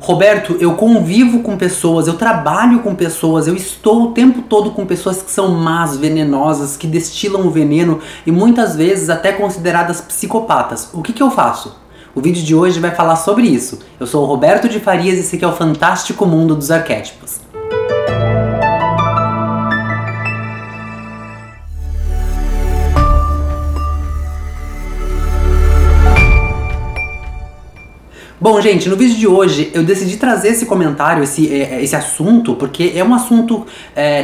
Roberto, eu convivo com pessoas, eu trabalho com pessoas, eu estou o tempo todo com pessoas que são más, venenosas, que destilam o veneno e muitas vezes até consideradas psicopatas. O que eu faço? O vídeo de hoje vai falar sobre isso. Eu sou o Roberto de Farias e esse aqui é o Fantástico Mundo dos Arquétipos. Bom, gente, no vídeo de hoje eu decidi trazer esse comentário, esse assunto, porque é um assunto,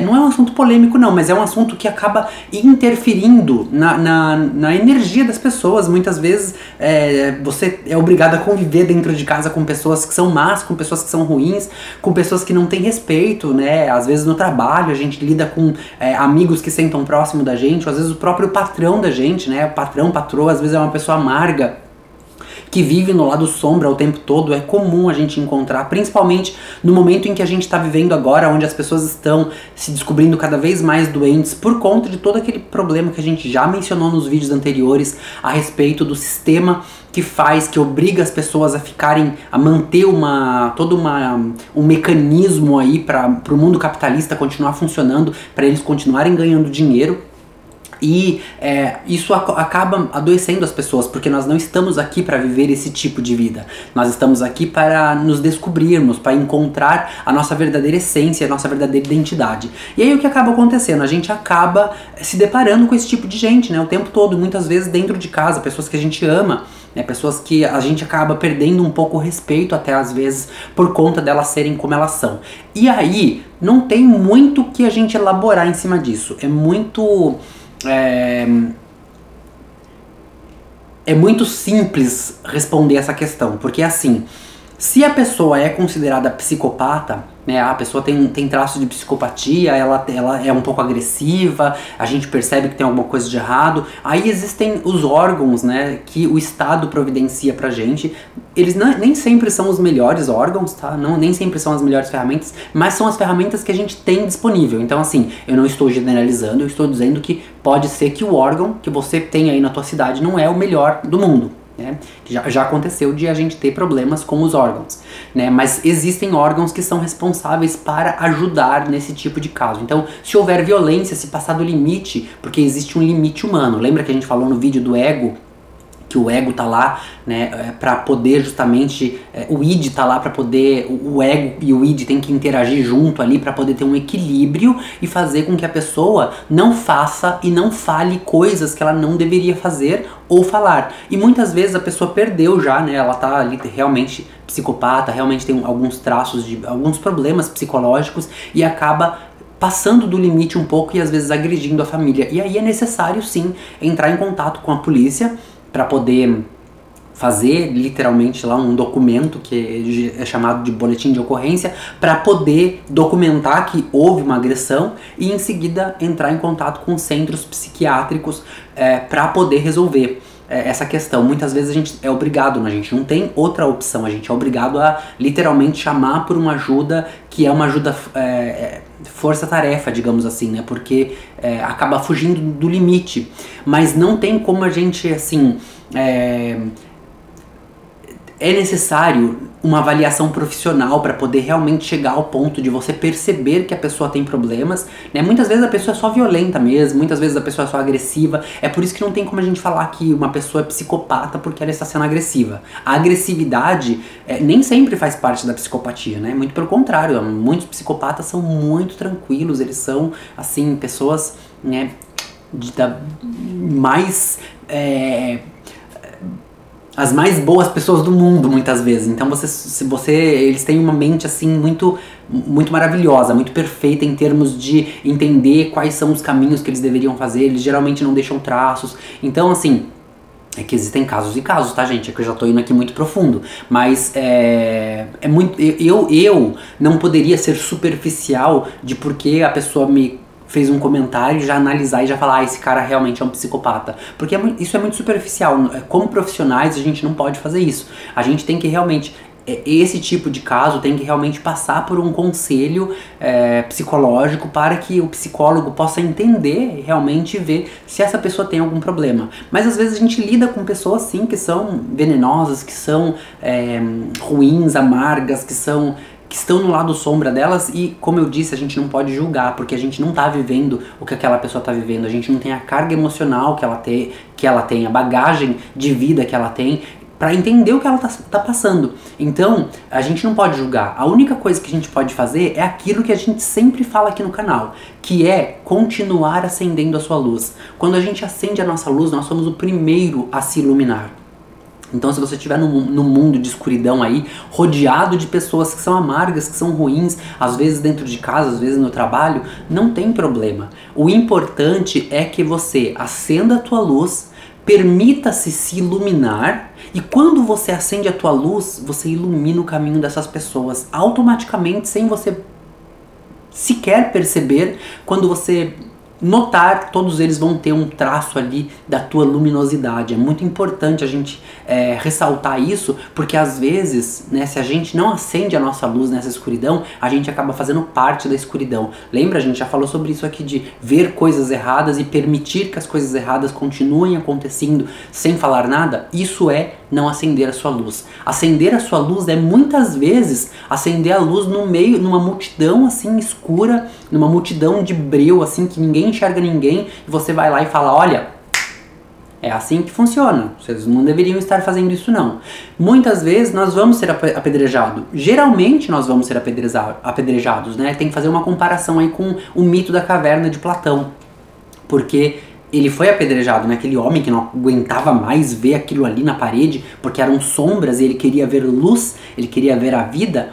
não é um assunto polêmico não, mas é um assunto que acaba interferindo na energia das pessoas. Muitas vezes você é obrigado a conviver dentro de casa com pessoas que são más, com pessoas que são ruins, com pessoas que não têm respeito, né? Às vezes no trabalho a gente lida com amigos que sentam próximo da gente, ou às vezes o próprio patrão da gente, né? Patrão, patroa, às vezes é uma pessoa amarga, que vive no lado sombra o tempo todo. É comum a gente encontrar, principalmente no momento em que a gente está vivendo agora, onde as pessoas estão se descobrindo cada vez mais doentes por conta de todo aquele problema que a gente já mencionou nos vídeos anteriores a respeito do sistema que obriga as pessoas a ficarem, a manter um mecanismo aí para o mundo capitalista continuar funcionando, para eles continuarem ganhando dinheiro. E isso acaba adoecendo as pessoas, porque nós não estamos aqui para viver esse tipo de vida. Nós estamos aqui para nos descobrirmos, para encontrar a nossa verdadeira essência, a nossa verdadeira identidade. E aí o que acaba acontecendo? A gente acaba se deparando com esse tipo de gente, né, o tempo todo, muitas vezes dentro de casa, pessoas que a gente ama, né, pessoas que a gente acaba perdendo um pouco o respeito até às vezes por conta delas serem como elas são. E aí não tem muito o que a gente elaborar em cima disso. É muito simples responder essa questão, porque assim, se a pessoa é considerada psicopata, né, a pessoa tem traços de psicopatia, ela é um pouco agressiva, a gente percebe que tem alguma coisa de errado, aí existem os órgãos, né, que o Estado providencia pra gente. Eles nem sempre são os melhores órgãos, tá? Nem sempre são as melhores ferramentas, mas são as ferramentas que a gente tem disponível. Então assim, eu não estou generalizando, eu estou dizendo que pode ser que o órgão que você tem aí na tua cidade não é o melhor do mundo. Né? Já aconteceu de a gente ter problemas com os órgãos, né? Mas existem órgãos que são responsáveis para ajudar nesse tipo de caso. Então, se houver violência, se passar do limite, porque existe um limite humano. Lembra que a gente falou no vídeo do ego? Que o ego tá lá, né, para poder justamente, o id tá lá para poder, o ego e o id tem que interagir junto ali para poder ter um equilíbrio e fazer com que a pessoa não faça e não fale coisas que ela não deveria fazer ou falar. E muitas vezes a pessoa perdeu já, né, ela tá ali realmente psicopata, realmente tem alguns traços de alguns problemas psicológicos e acaba passando do limite um pouco e às vezes agredindo a família. E aí é necessário sim entrar em contato com a polícia para poder fazer literalmente lá um documento que é chamado de boletim de ocorrência, para poder documentar que houve uma agressão e em seguida entrar em contato com centros psiquiátricos para poder resolver essa questão. Muitas vezes a gente é obrigado, né? A gente não tem outra opção, a gente é obrigado a literalmente chamar por uma ajuda que é uma ajuda força-tarefa, digamos assim, né? Porque acaba fugindo do limite, mas não tem como a gente, assim, é necessário uma avaliação profissional para poder realmente chegar ao ponto de você perceber que a pessoa tem problemas, né? Muitas vezes a pessoa é só violenta mesmo, muitas vezes a pessoa é só agressiva. É por isso que não tem como a gente falar que uma pessoa é psicopata porque ela está sendo agressiva. A agressividade nem sempre faz parte da psicopatia, né? Muito pelo contrário, muitos psicopatas são muito tranquilos, eles são, assim, pessoas, né, as mais boas pessoas do mundo, muitas vezes. Então eles têm uma mente assim muito maravilhosa, muito perfeita em termos de entender quais são os caminhos que eles deveriam fazer. Eles geralmente não deixam traços. Então assim, é que existem casos e casos, tá, gente? É que eu já tô indo aqui muito profundo. Mas eu não poderia ser superficial de porque a pessoa me fez um comentário, já analisar e já falar, esse cara realmente é um psicopata. Porque isso é muito superficial. Como profissionais, a gente não pode fazer isso. A gente tem que realmente esse tipo de caso tem que realmente passar por um conselho psicológico para que o psicólogo possa entender realmente e ver se essa pessoa tem algum problema. Mas às vezes a gente lida com pessoas sim que são venenosas, que são ruins, amargas, que estão no lado sombra delas e, como eu disse, a gente não pode julgar, porque a gente não tá vivendo o que aquela pessoa tá vivendo, a gente não tem a carga emocional que ela tem, a bagagem de vida que ela tem, para entender o que ela tá passando. Então, a gente não pode julgar. A única coisa que a gente pode fazer é aquilo que a gente sempre fala aqui no canal, que é continuar acendendo a sua luz. Quando a gente acende a nossa luz, nós somos o primeiro a se iluminar. Então, se você estiver num mundo de escuridão aí, rodeado de pessoas que são amargas, que são ruins, às vezes dentro de casa, às vezes no trabalho, não tem problema. O importante é que você acenda a tua luz, permita-se se iluminar, e quando você acende a tua luz, você ilumina o caminho dessas pessoas automaticamente, sem você sequer perceber. Quando você notar, todos eles vão ter um traço ali da tua luminosidade. É muito importante a gente ressaltar isso, porque às vezes, né, se a gente não acende a nossa luz nessa escuridão, a gente acaba fazendo parte da escuridão. Lembra? A gente já falou sobre isso aqui, de ver coisas erradas e permitir que as coisas erradas continuem acontecendo sem falar nada. Isso é não acender a sua luz. Acender a sua luz é muitas vezes acender a luz no meio, numa multidão assim escura, numa multidão de breu assim que ninguém enxerga ninguém, e você vai lá e fala: olha, é assim que funciona, vocês não deveriam estar fazendo isso não. Muitas vezes nós vamos ser apedrejados, geralmente nós vamos ser apedrejados, né? Tem que fazer uma comparação aí com o mito da caverna de Platão, porque ele foi apedrejado, né? Aquele homem que não aguentava mais ver aquilo ali na parede, porque eram sombras e ele queria ver luz, ele queria ver a vida.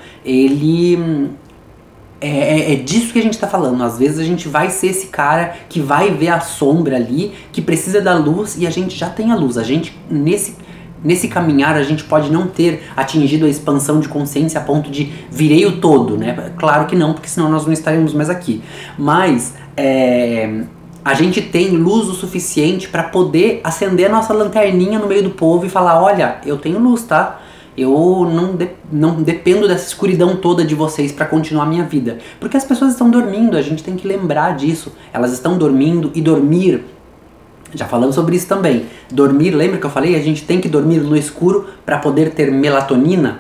É disso que a gente tá falando. Às vezes a gente vai ser esse cara que vai ver a sombra ali, que precisa da luz, e a gente já tem a luz. A gente, nesse caminhar, a gente pode não ter atingido a expansão de consciência a ponto de virei o todo, né? Claro que não, porque senão nós não estaremos mais aqui. Mas a gente tem luz o suficiente para poder acender a nossa lanterninha no meio do povo e falar: olha, eu tenho luz, tá? Eu não dependo dessa escuridão toda de vocês para continuar a minha vida. Porque as pessoas estão dormindo, a gente tem que lembrar disso. Elas estão dormindo, e dormir, já falamos sobre isso também. Dormir, lembra que eu falei? A gente tem que dormir no escuro para poder ter melatonina.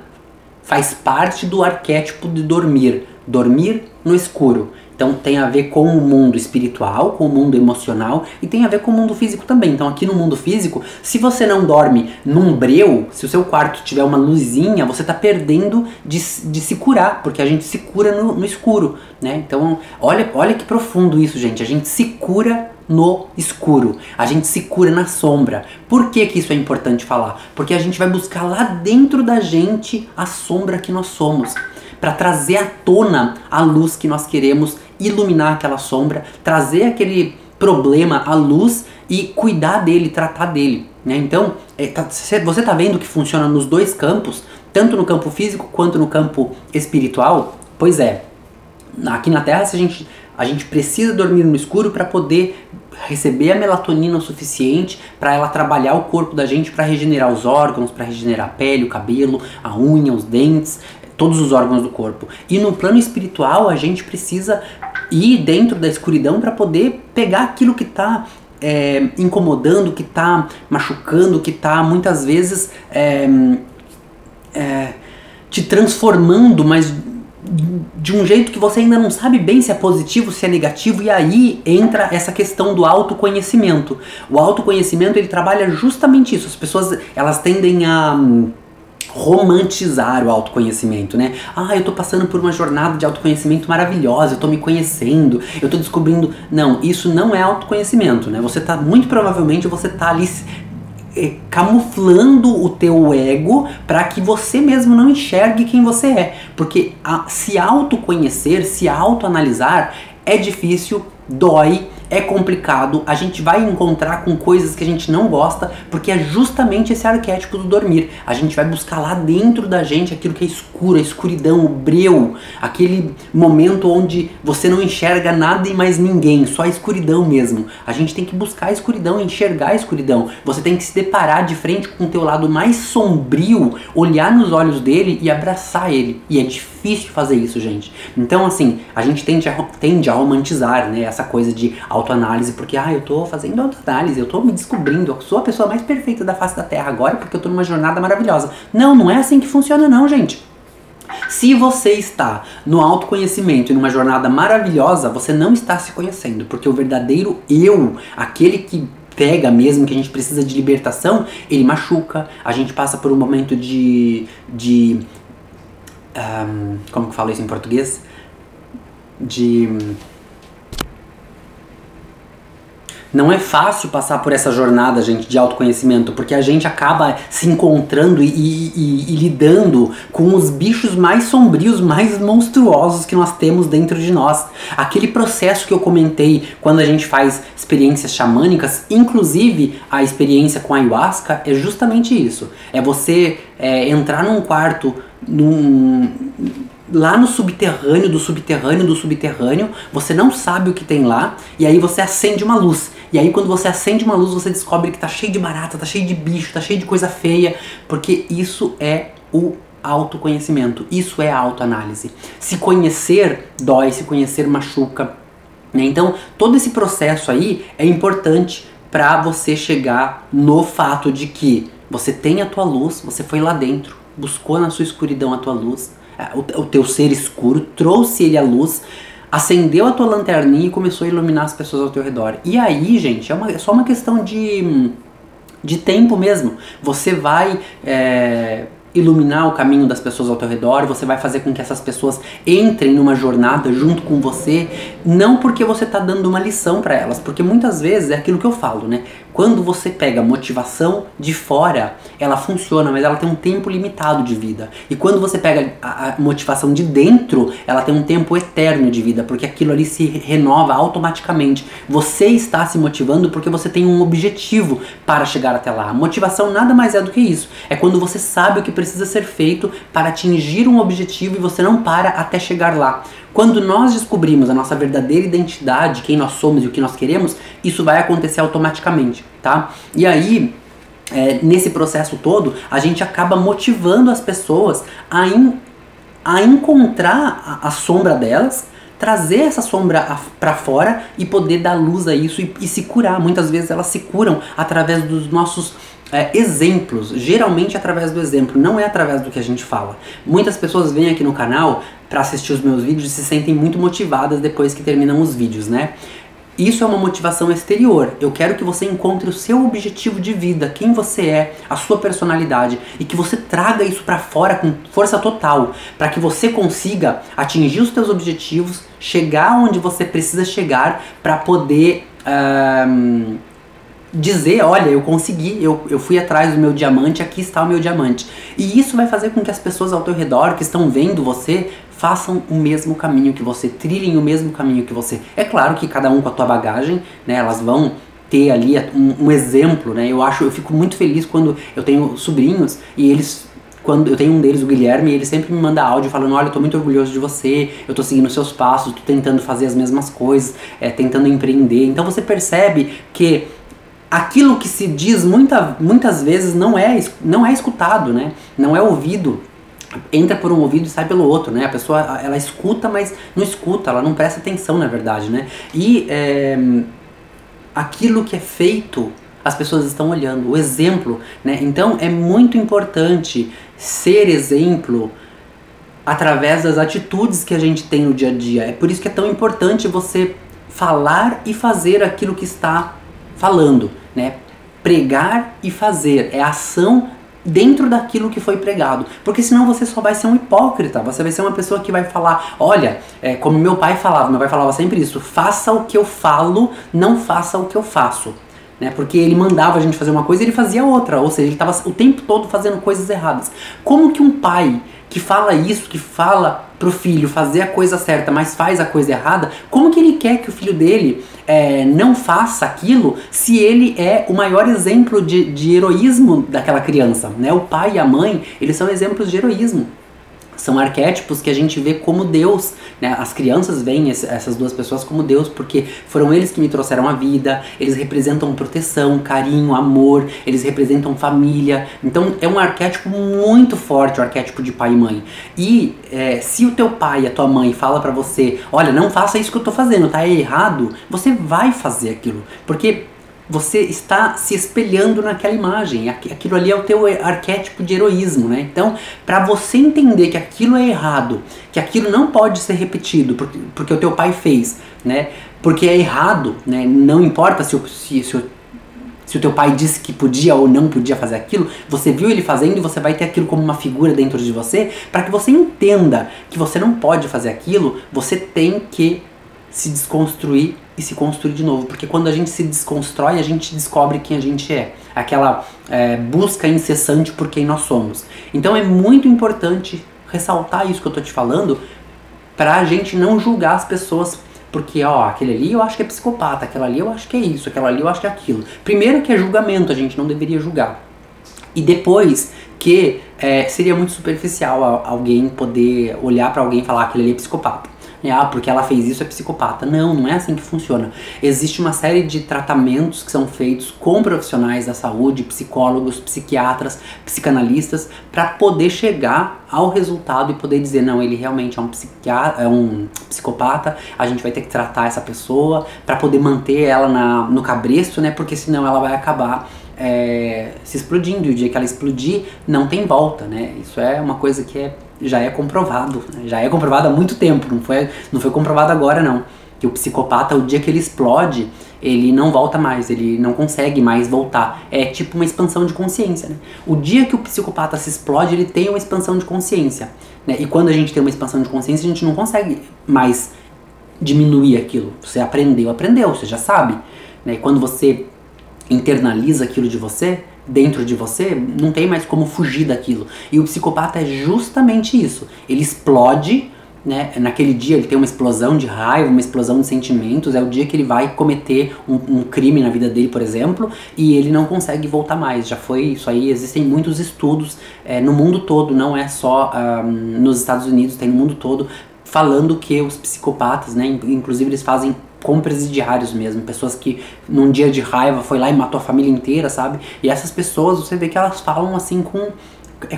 Faz parte do arquétipo de dormir. Dormir no escuro. Então tem a ver com o mundo espiritual, com o mundo emocional, e tem a ver com o mundo físico também. Então aqui no mundo físico, se você não dorme num breu, se o seu quarto tiver uma luzinha, você tá perdendo de se curar, porque a gente se cura no escuro, né? Então olha que profundo isso, gente. A gente se cura no escuro, a gente se cura na sombra. Por que isso é importante falar? Porque a gente vai buscar lá dentro da gente a sombra que nós somos, para trazer à tona a luz que nós queremos, iluminar aquela sombra, trazer aquele problema à luz e cuidar dele, tratar dele, né? Então, você tá vendo que funciona nos dois campos, tanto no campo físico quanto no campo espiritual? Pois é, aqui na Terra a gente precisa dormir no escuro para poder receber a melatonina o suficiente para ela trabalhar o corpo da gente, para regenerar os órgãos, para regenerar a pele, o cabelo, a unha, os dentes, todos os órgãos do corpo. E no plano espiritual a gente precisa ir dentro da escuridão para poder pegar aquilo que está incomodando, que está machucando, que está muitas vezes te transformando, mas de um jeito que você ainda não sabe bem se é positivo, se é negativo. E aí entra essa questão do autoconhecimento. O autoconhecimento, ele trabalha justamente isso. As pessoas, elas tendem a romantizar o autoconhecimento, né? Ah, eu tô passando por uma jornada de autoconhecimento maravilhosa, eu tô me conhecendo, eu tô descobrindo. Não, isso não é autoconhecimento, né? Muito provavelmente você tá ali camuflando o teu ego para que você mesmo não enxergue quem você é. Porque se autoconhecer, se autoanalisar é difícil, dói, é complicado, a gente vai encontrar com coisas que a gente não gosta, porque é justamente esse arquétipo do dormir. A gente vai buscar lá dentro da gente aquilo que é escuro, a escuridão, o breu, aquele momento onde você não enxerga nada e mais ninguém, só a escuridão mesmo. A gente tem que buscar a escuridão, enxergar a escuridão. Você tem que se deparar de frente com o teu lado mais sombrio, olhar nos olhos dele e abraçar ele. E é difícil fazer isso, gente. Então, assim, a gente tende a romantizar, né, essa coisa de autoanálise, porque, eu tô fazendo autoanálise, eu tô me descobrindo, eu sou a pessoa mais perfeita da face da Terra agora porque eu tô numa jornada maravilhosa. Não, não é assim que funciona não, gente. Se você está no autoconhecimento e numa jornada maravilhosa, você não está se conhecendo, porque o verdadeiro eu, aquele que pega mesmo, que a gente precisa de libertação, ele machuca, a gente passa por um momento como que eu falo isso em português? Não é fácil passar por essa jornada, gente, de autoconhecimento, porque a gente acaba se encontrando e lidando com os bichos mais sombrios, mais monstruosos que nós temos dentro de nós. Aquele processo que eu comentei quando a gente faz experiências xamânicas, inclusive a experiência com a ayahuasca, é justamente isso. É você entrar num quarto, lá no subterrâneo do subterrâneo do subterrâneo, você não sabe o que tem lá, e aí você acende uma luz. E aí quando você acende uma luz, você descobre que tá cheio de barata, tá cheio de bicho, tá cheio de coisa feia, porque isso é o autoconhecimento, isso é a autoanálise. Se conhecer dói, se conhecer machuca, né? Então todo esse processo aí é importante para você chegar no fato de que você tem a tua luz, você foi lá dentro, buscou na sua escuridão a tua luz, o teu ser escuro, trouxe ele à luz, acendeu a tua lanterninha e começou a iluminar as pessoas ao teu redor. E aí, gente, é só uma questão de tempo mesmo. Você vai iluminar o caminho das pessoas ao teu redor, você vai fazer com que essas pessoas entrem numa jornada junto com você, não porque você tá dando uma lição para elas, porque muitas vezes é aquilo que eu falo, né? Quando você pega motivação de fora, ela funciona, mas ela tem um tempo limitado de vida. E quando você pega a motivação de dentro, ela tem um tempo eterno de vida, porque aquilo ali se renova automaticamente. Você está se motivando porque você tem um objetivo para chegar até lá. A motivação nada mais é do que isso. É quando você sabe o que precisa ser feito para atingir um objetivo e você não para até chegar lá. Quando nós descobrimos a nossa verdadeira identidade, quem nós somos e o que nós queremos, isso vai acontecer automaticamente, tá? E aí, nesse processo todo, a gente acaba motivando as pessoas a encontrar a sombra delas, trazer essa sombra pra fora e poder dar luz a isso e se curar. Muitas vezes elas se curam através dos nossos exemplos, geralmente através do exemplo, não é através do que a gente fala. Muitas pessoas vêm aqui no canal para assistir os meus vídeos e se sentem muito motivadas depois que terminam os vídeos, né? Isso é uma motivação exterior. Eu quero que você encontre o seu objetivo de vida, quem você é, a sua personalidade, e que você traga isso para fora com força total, para que você consiga atingir os seus objetivos, chegar onde você precisa chegar para poder dizer, olha, eu consegui, eu fui atrás do meu diamante, aqui está o meu diamante. E isso vai fazer com que as pessoas ao teu redor, que estão vendo você, façam o mesmo caminho que você, trilhem o mesmo caminho que você. É claro que cada um com a tua bagagem, né, elas vão ter ali um exemplo, né, eu fico muito feliz quando eu tenho sobrinhos e eles... Quando eu tenho um deles, o Guilherme, ele sempre me manda áudio falando, olha, eu tô muito orgulhoso de você, eu tô seguindo os seus passos, tô tentando fazer as mesmas coisas, tentando empreender. Então você percebe que aquilo que se diz muitas vezes não é escutado, né? Não é ouvido. Entra por um ouvido e sai pelo outro, né? A pessoa, ela escuta, mas não escuta, ela não presta atenção, na verdade, né? E aquilo que é feito, as pessoas estão olhando, o exemplo, né? Então é muito importante ser exemplo através das atitudes que a gente tem no dia a dia. É por isso que é tão importante você falar e fazer aquilo que está falando, né? Pregar e fazer é ação dentro daquilo que foi pregado, porque senão você só vai ser um hipócrita, você vai ser uma pessoa que vai falar, olha, como meu pai falava sempre isso, faça o que eu falo, não faça o que eu faço. né? Porque ele mandava a gente fazer uma coisa e ele fazia outra, ou seja, ele estava o tempo todo fazendo coisas erradas. Como que um pai que fala isso, que fala pro filho fazer a coisa certa, mas faz a coisa errada, como que ele quer que o filho dele não faça aquilo se ele é o maior exemplo de heroísmo daquela criança, né? O pai e a mãe, eles são exemplos de heroísmo. São arquétipos que a gente vê como Deus, né? As crianças veem essas duas pessoas como Deus, porque foram eles que me trouxeram a vida, eles representam proteção, carinho, amor, eles representam família. Então é um arquétipo muito forte, o arquétipo de pai e mãe. E se o teu pai e a tua mãe fala pra você, olha, não faça isso que eu tô fazendo, tá errado, você vai fazer aquilo, porque você está se espelhando naquela imagem, aquilo ali é o teu arquétipo de heroísmo, né? Então, para você entender que aquilo é errado, que aquilo não pode ser repetido, porque o teu pai fez, né? Porque é errado, né? Não importa se o teu pai disse que podia ou não podia fazer aquilo, você viu ele fazendo e você vai ter aquilo como uma figura dentro de você, para que você entenda que você não pode fazer aquilo, você tem que se desconstruir e se construir de novo, porque quando a gente se desconstrói, a gente descobre quem a gente é, aquela busca incessante por quem nós somos. Então é muito importante ressaltar isso que eu tô te falando, pra gente não julgar as pessoas, porque ó, aquele ali eu acho que é psicopata, aquela ali eu acho que é isso, aquela ali eu acho que é aquilo. Primeiro que é julgamento, a gente não deveria julgar. E depois que seria muito superficial alguém poder olhar pra alguém e falar que aquele ali é psicopata. Porque ela fez isso, é psicopata. Não, não é assim que funciona. Existe uma série de tratamentos que são feitos com profissionais da saúde, psicólogos, psiquiatras, psicanalistas, para poder chegar ao resultado e poder dizer, não, ele realmente é um psicopata, a gente vai ter que tratar essa pessoa para poder manter ela no cabresto, né? Porque senão ela vai acabar se explodindo, e o dia que ela explodir, não tem volta, né? Isso é uma coisa que já é comprovado, né? Já é comprovado há muito tempo, não foi comprovado agora não, que o psicopata, o dia que ele explode, ele não volta mais, ele não consegue mais voltar, é tipo uma expansão de consciência, né? O dia que o psicopata se explode, ele tem uma expansão de consciência, né? E quando a gente tem uma expansão de consciência, a gente não consegue mais diminuir aquilo, você aprendeu, você já sabe, né? E quando você internaliza aquilo de você, dentro de você, não tem mais como fugir daquilo. E o psicopata é justamente isso. Ele explode, né? Naquele dia ele tem uma explosão de raiva, uma explosão de sentimentos, é o dia que ele vai cometer um crime na vida dele, por exemplo, e ele não consegue voltar mais. Já foi isso aí, existem muitos estudos no mundo todo, não é só nos Estados Unidos, tem no mundo todo, falando que os psicopatas, né, inclusive eles fazem com presidiários mesmo, pessoas que num dia de raiva foi lá e matou a família inteira, sabe? E essas pessoas, você vê que elas falam assim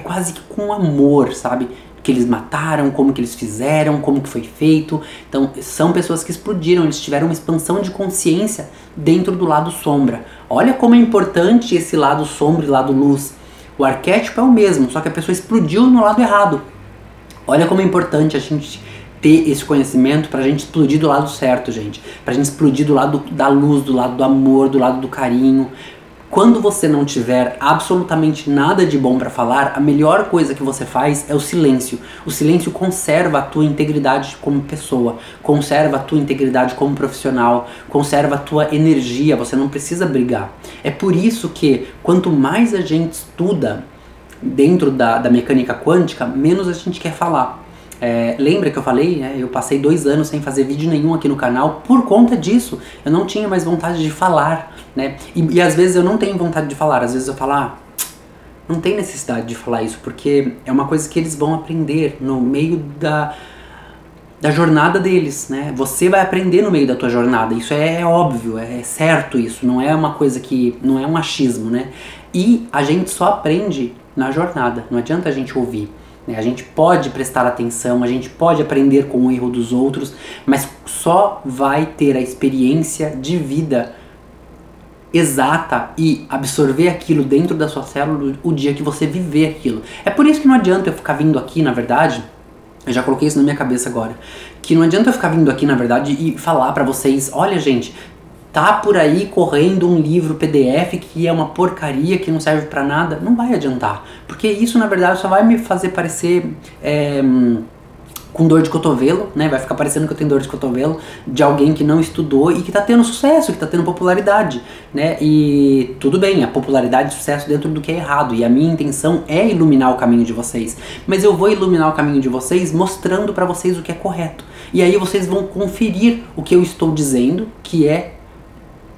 quase que com amor, sabe? Que eles mataram, como que eles fizeram, como que foi feito. Então, são pessoas que explodiram, eles tiveram uma expansão de consciência dentro do lado sombra. Olha como é importante esse lado sombra e lado luz. O arquétipo é o mesmo, só que a pessoa explodiu no lado errado. Olha como é importante a gente ter esse conhecimento pra gente explodir do lado certo, gente. Pra gente explodir do lado da luz, do lado do amor, do lado do carinho. Quando você não tiver absolutamente nada de bom pra falar, a melhor coisa que você faz é o silêncio. O silêncio conserva a tua integridade como pessoa, conserva a tua integridade como profissional, conserva a tua energia, você não precisa brigar. É por isso que quanto mais a gente estuda dentro da mecânica quântica, menos a gente quer falar. Lembra que eu falei, né? Eu passei 2 anos sem fazer vídeo nenhum aqui no canal por conta disso. Eu não tinha mais vontade de falar, né? E às vezes eu não tenho vontade de falar. Às vezes eu falo, não tem necessidade de falar isso, porque é uma coisa que eles vão aprender no meio da jornada deles, né? Você vai aprender no meio da tua jornada. Isso é óbvio, é certo isso. Não é uma coisa que... não é um achismo, né? E a gente só aprende na jornada. Não adianta a gente ouvir. A gente pode prestar atenção, a gente pode aprender com o erro dos outros, mas só vai ter a experiência de vida exata e absorver aquilo dentro da sua célula o dia que você viver aquilo. É por isso que não adianta eu ficar vindo aqui, na verdade, eu já coloquei isso na minha cabeça agora, que não adianta eu ficar vindo aqui, na verdade, e falar pra vocês, olha gente, tá por aí correndo um livro PDF que é uma porcaria, que não serve pra nada, não vai adiantar. Porque isso, na verdade, só vai me fazer parecer com dor de cotovelo, né? Vai ficar parecendo que eu tenho dor de cotovelo de alguém que não estudou e que tá tendo sucesso, que tá tendo popularidade, né? E tudo bem, a popularidade e sucesso dentro do que é errado. E a minha intenção é iluminar o caminho de vocês. Mas eu vou iluminar o caminho de vocês mostrando pra vocês o que é correto. E aí vocês vão conferir o que eu estou dizendo, que é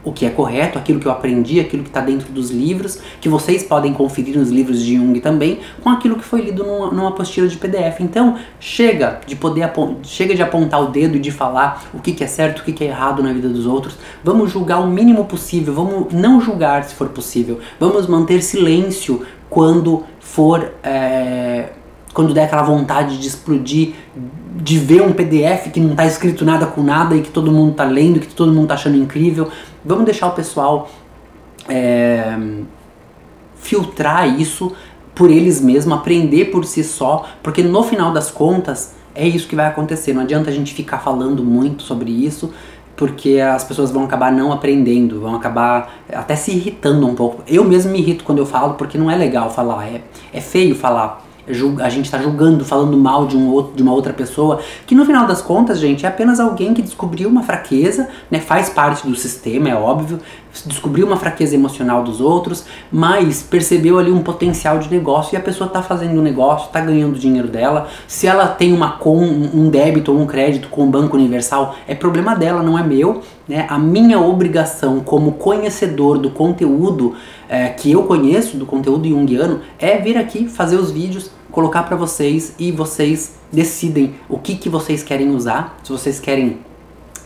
o que é correto, aquilo que eu aprendi, aquilo que está dentro dos livros, que vocês podem conferir nos livros de Jung também, com aquilo que foi lido numa apostila de PDF. Então, chega de apontar o dedo e de falar o que é certo, o que é errado na vida dos outros. Vamos julgar o mínimo possível, vamos não julgar se for possível. Vamos manter silêncio quando quando der aquela vontade de explodir, de ver um PDF que não está escrito nada com nada e que todo mundo está lendo, que todo mundo está achando incrível. Vamos deixar o pessoal filtrar isso por eles mesmos, aprender por si só, porque no final das contas é isso que vai acontecer. Não adianta a gente ficar falando muito sobre isso, porque as pessoas vão acabar não aprendendo, vão acabar até se irritando um pouco. Eu mesmo me irrito quando eu falo, porque não é legal falar, é feio falar. A gente tá julgando, falando mal de uma outra pessoa, que no final das contas, gente, é apenas alguém que descobriu uma fraqueza, né, faz parte do sistema, é óbvio, descobriu uma fraqueza emocional dos outros, mas percebeu ali um potencial de negócio e a pessoa tá fazendo um negócio, tá ganhando dinheiro dela. Se ela tem um débito ou um crédito com o Banco Universal, é problema dela, não é meu, né? A minha obrigação como conhecedor do conteúdo que eu conheço, do conteúdo junguiano, é vir aqui fazer os vídeos, colocar pra vocês e vocês decidem o que vocês querem usar, se vocês querem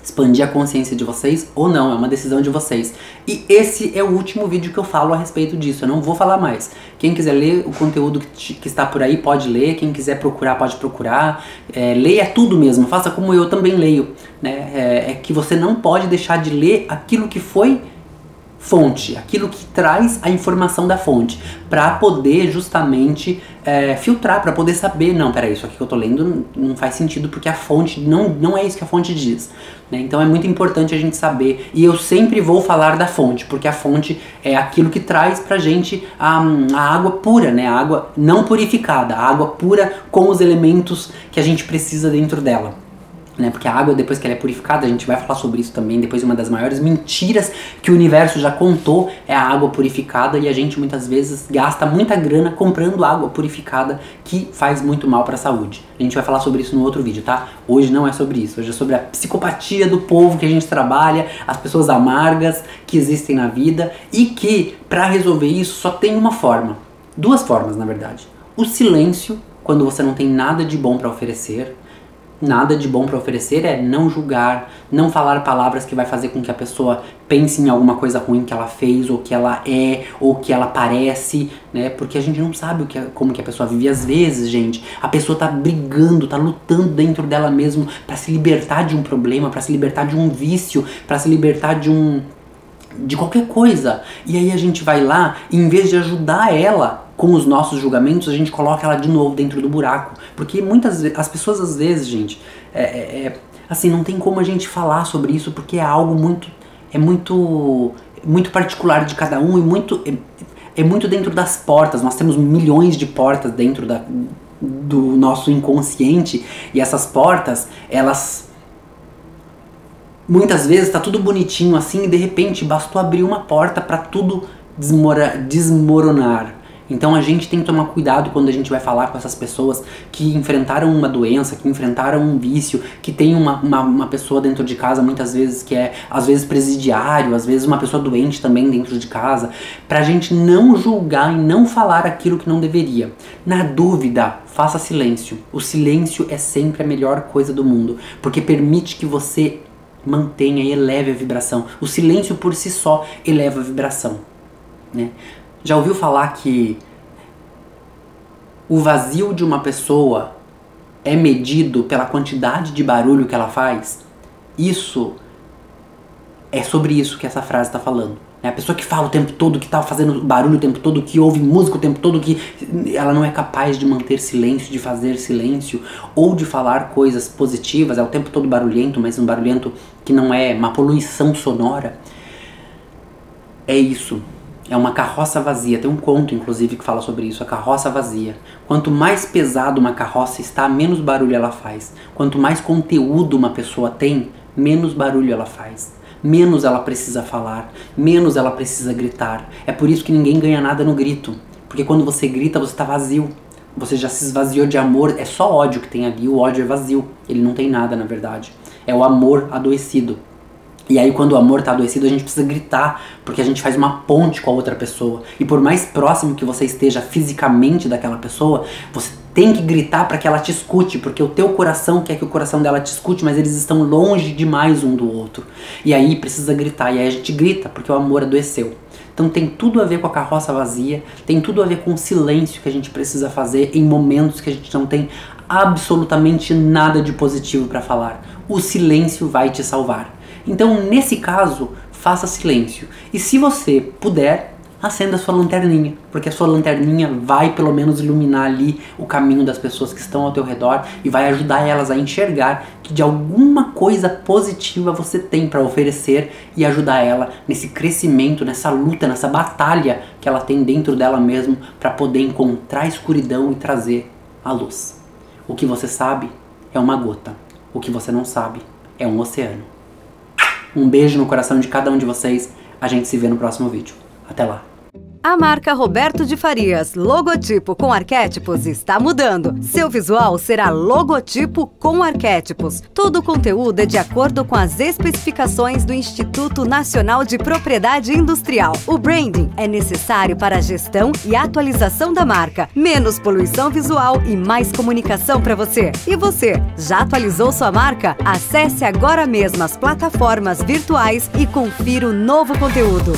expandir a consciência de vocês ou não, é uma decisão de vocês. E esse é o último vídeo que eu falo a respeito disso, eu não vou falar mais. Quem quiser ler o conteúdo que está por aí pode ler, quem quiser procurar pode procurar, leia tudo mesmo, faça como eu também leio, né? É que você não pode deixar de ler aquilo que foi fonte, aquilo que traz a informação da fonte, para poder justamente filtrar, para poder saber, não, peraí, isso aqui que eu tô lendo não faz sentido porque a fonte, não é isso que a fonte diz, né? Então é muito importante a gente saber, e eu sempre vou falar da fonte, porque a fonte é aquilo que traz pra gente a água pura, né? A água não purificada, a água pura com os elementos que a gente precisa dentro dela. Né, porque a água, depois que ela é purificada, a gente vai falar sobre isso também, depois uma das maiores mentiras que o universo já contou é a água purificada, e a gente muitas vezes gasta muita grana comprando água purificada que faz muito mal para a saúde. A gente vai falar sobre isso no outro vídeo, tá? Hoje não é sobre isso, hoje é sobre a psicopatia do povo que a gente trabalha, as pessoas amargas que existem na vida e que, para resolver isso, só tem uma forma. Duas formas, na verdade. O silêncio, quando você não tem nada de bom para oferecer. Nada de bom para oferecer é não julgar, não falar palavras que vai fazer com que a pessoa pense em alguma coisa ruim que ela fez, ou que ela é, ou que ela parece, né? Porque a gente não sabe como que a pessoa vive. Às vezes, gente, a pessoa tá brigando, tá lutando dentro dela mesmo para se libertar de um problema, para se libertar de um vício, para se libertar de qualquer coisa. E aí a gente vai lá e, em vez de ajudar ela com os nossos julgamentos, a gente coloca ela de novo dentro do buraco. Porque muitas vezes, as pessoas às vezes, gente, assim, não tem como a gente falar sobre isso, porque é algo muito particular de cada um, e muito dentro das portas. Nós temos milhões de portas dentro do nosso inconsciente, e essas portas, elas muitas vezes tá tudo bonitinho assim, e de repente bastou abrir uma porta para tudo desmoronar. Então a gente tem que tomar cuidado quando a gente vai falar com essas pessoas que enfrentaram uma doença, que enfrentaram um vício, que tem uma pessoa dentro de casa muitas vezes que é, às vezes, presidiário, às vezes uma pessoa doente também dentro de casa, pra gente não julgar e não falar aquilo que não deveria. Na dúvida, faça silêncio. O silêncio é sempre a melhor coisa do mundo, porque permite que você mantenha e eleve a vibração. O silêncio por si só eleva a vibração, né? Já ouviu falar que o vazio de uma pessoa é medido pela quantidade de barulho que ela faz? Isso é sobre isso que essa frase está falando. A pessoa que fala o tempo todo, que tá fazendo barulho o tempo todo, que ouve música o tempo todo, que ela não é capaz de manter silêncio, de fazer silêncio, ou de falar coisas positivas, é o tempo todo barulhento, mas um barulhento que não é uma poluição sonora. É isso. é uma carroça vazia. Tem um conto, inclusive, que fala sobre isso, a carroça vazia. Quanto mais pesado uma carroça está, menos barulho ela faz. Quanto mais conteúdo uma pessoa tem, menos barulho ela faz. Menos ela precisa falar, menos ela precisa gritar. É por isso que ninguém ganha nada no grito. Porque quando você grita, você está vazio. Você já se esvaziou de amor, é só ódio que tem ali, o ódio é vazio. Ele não tem nada, na verdade. É o amor adoecido. E aí quando o amor tá adoecido, a gente precisa gritar, porque a gente faz uma ponte com a outra pessoa. E por mais próximo que você esteja fisicamente daquela pessoa, você tem que gritar para que ela te escute, porque o teu coração quer que o coração dela te escute, mas eles estão longe demais um do outro. E aí precisa gritar, e aí a gente grita, porque o amor adoeceu. Então tem tudo a ver com a carroça vazia, tem tudo a ver com o silêncio que a gente precisa fazer em momentos que a gente não tem absolutamente nada de positivo para falar. O silêncio vai te salvar. Então, nesse caso, faça silêncio. E se você puder, acenda a sua lanterninha, porque a sua lanterninha vai pelo menos iluminar ali o caminho das pessoas que estão ao teu redor e vai ajudar elas a enxergar que de alguma coisa positiva você tem para oferecer e ajudar ela nesse crescimento, nessa luta, nessa batalha que ela tem dentro dela mesma para poder encontrar a escuridão e trazer a luz. O que você sabe é uma gota, o que você não sabe é um oceano. Um beijo no coração de cada um de vocês. A gente se vê no próximo vídeo. Até lá. A marca Roberto de Farias, logotipo com arquétipos, está mudando. Seu visual será logotipo com arquétipos. Todo o conteúdo é de acordo com as especificações do Instituto Nacional de Propriedade Industrial. O branding é necessário para a gestão e atualização da marca. Menos poluição visual e mais comunicação para você. E você, já atualizou sua marca? Acesse agora mesmo as plataformas virtuais e confira o novo conteúdo.